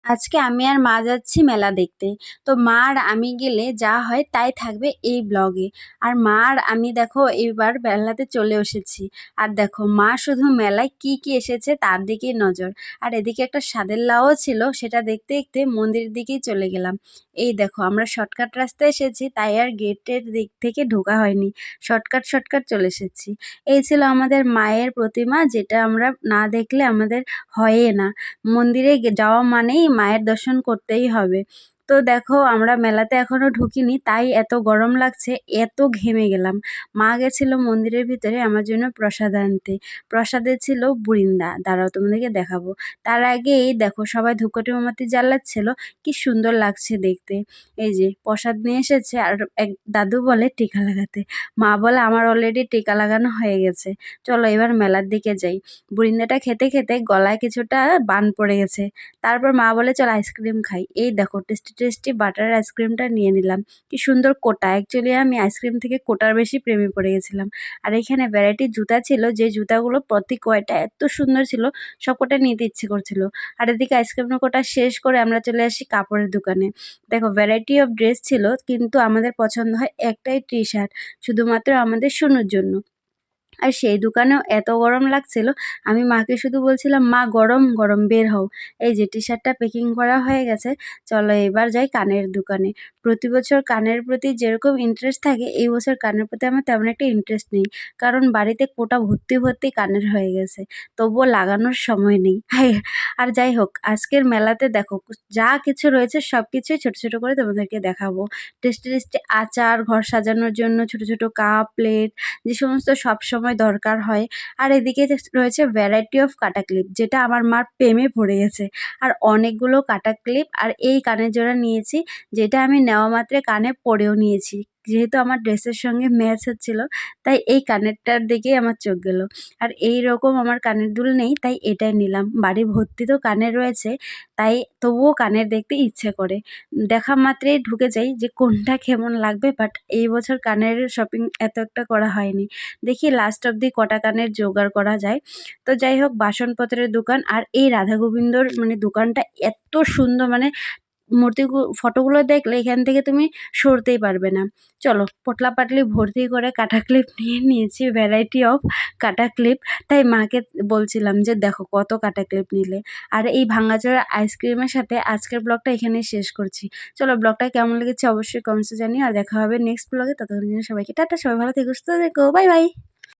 আজকে আমি আর মা যাচ্ছি মেলা দেখতে। তো মা আর আমি গেলে যা হয় তাই থাকবে এই ব্লগে। আর মা আর আমি দেখো এইবার মেলাতে চলে এসেছি। আর দেখো মা শুধু মেলায় কি কি এসেছে তার দিকেই নজর। আর এদিকে একটা স্বাদের লাউও ছিল, সেটা দেখতে দেখতে মন্দিরের দিকেই চলে গেলাম। এই দেখো আমরা শর্টকাট রাস্তায় এসেছি, তাই আর গেটের দিক থেকে ঢোকা হয়নি, শর্টকাট চলে এসেছি। এই ছিল আমাদের মায়ের প্রতিমা, যেটা আমরা না দেখলে আমাদের হয়ই না। মন্দিরে যাওয়া মানেই মায়ের দর্শন করতেই হবে। তো দেখো আমরা মেলাতে এখনো ঢুকিনি, তাই এত গরম লাগছে, এত ঘেমে গেলাম। মা গেছিল মন্দিরের ভিতরে আমার জন্য প্রসাদ আনতে। প্রসাদে ছিল বুরিন্দা, দাঁড়াও তোমাদেরকে দেখাবো। তার আগে এই দেখো সবাই ধূপকাঠি মোমবাতি জ্বালাচ্ছিল, কি সুন্দর লাগছে দেখতে। এই যে প্রসাদ নিয়ে এসেছে, আর এক দাদু বলে টিকা লাগাতে। মা বলে আমার অলরেডি টিকা লাগানো হয়ে গেছে, চলো এবার মেলার দিকে যাই। বুরিন্দাটা খেতে খেতে গলায় কিছুটা বান পড়ে গেছে। তারপর মা বলে চল আইসক্রিম খাই। এই দেখো টেস্টি টেস্টি বাটার আইসক্রিমটা নিয়ে নিলাম। কি সুন্দর কোটা, অ্যাকচুয়ালি আমি আইসক্রিম থেকে কোটার বেশি প্রেমে পড়ে গেছিলাম। আর এখানে ভ্যারাইটি জুতা ছিল, যে জুতাগুলো প্রতি কয়টা এত সুন্দর ছিল, সব কটা নিতে ইচ্ছে করছিল। আর এদিকে আইসক্রিমের কোটা শেষ করে আমরা চলে আসি কাপড়ের দোকানে। দেখো ভ্যারাইটি অফ ড্রেস ছিল, কিন্তু আমাদের পছন্দ হয় একটাই টি শার্ট, শুধুমাত্র আমাদের শুনুর জন্য। আর সেই দোকানেও এত গরম লাগছিল, আমি মাকে শুধু বলছিলাম মা গরম গরম বের হও। এই যে টি শার্টটা প্যাকিং করা হয়ে গেছে, চলো এবার যাই কানের দোকানে। প্রতি বছর কানের প্রতি যেরকম ইন্টারেস্ট থাকে, এই বছর কানের প্রতি আমার তেমন একটা ইন্টারেস্ট নেই, কারণ বাড়িতে কোটা ভর্তি ভর্তি কানের হয়ে গেছে, তবুও লাগানোর সময় নেই। আর যাই হোক, আজকের মেলাতে দেখো যা কিছু রয়েছে সব কিছুই ছোট ছোট করে তোমাদেরকে দেখাবো। টেস্টি টেস্টি আচার, ঘর সাজানোর জন্য ছোট ছোট কাপ প্লেট, যে সমস্ত সবসময় দরকার হয়। আর এদিকে রয়েছে ভ্যারাইটি অফ কাটা ক্লিপ, যেটা আমার মার প্রেমে পড়ে গেছে। আর অনেকগুলো কাটা ক্লিপ, আর এই কানের জোড়া নিয়েছি, যেটা আমি নেওয়া মাত্রে কানে পরেও নিয়েছি। যেহেতু আমার ড্রেসের সঙ্গে ম্যাচ হচ্ছিল, তাই এই কানেরটার দিকেই আমার চোখ গেল। আর এই রকম আমার কানের দুল নেই, তাই এটাই নিলাম। বাড়ি ভর্তি তো কানের রয়েছে, তাই তবুও কানের দেখতে ইচ্ছে করে। দেখা মাত্রই ঢুকে যাই যে কোনটা কেমন লাগবে, বাট এই বছর কানের শপিং এত একটা করা হয়নি। দেখি লাস্ট অবধি কটা কানের জোগাড় করা যায়। তো যাই হোক, বাসনপত্রের দোকান আর এই রাধা গোবিন্দর মানে দোকানটা এত সুন্দর, মানে ফটোগুলো দেখলে এখান থেকে তুমি সরতেই পারবে না। চলো পটলা পাটলি ভর্তি করে কাটা ক্লিপ নিয়ে নিয়েছি, ভ্যারাইটি অফ কাটা ক্লিপ। তাই মাকে বলছিলাম যে দেখো কত কাটা ক্লিপ নিলে। আর এই ভাঙাচোরা আইসক্রিমের সাথে আজকের ব্লগটা এখানেই শেষ করছি। চলো ব্লগটা কেমন লেগেছে অবশ্যই কমেন্টসে জানিও, আর দেখা হবে নেক্সট ব্লগে। ততক্ষণের জন্য সবাইকে টাটা, সবাই ভালো থেকো, সুস্থ থেকো, বাই বাই।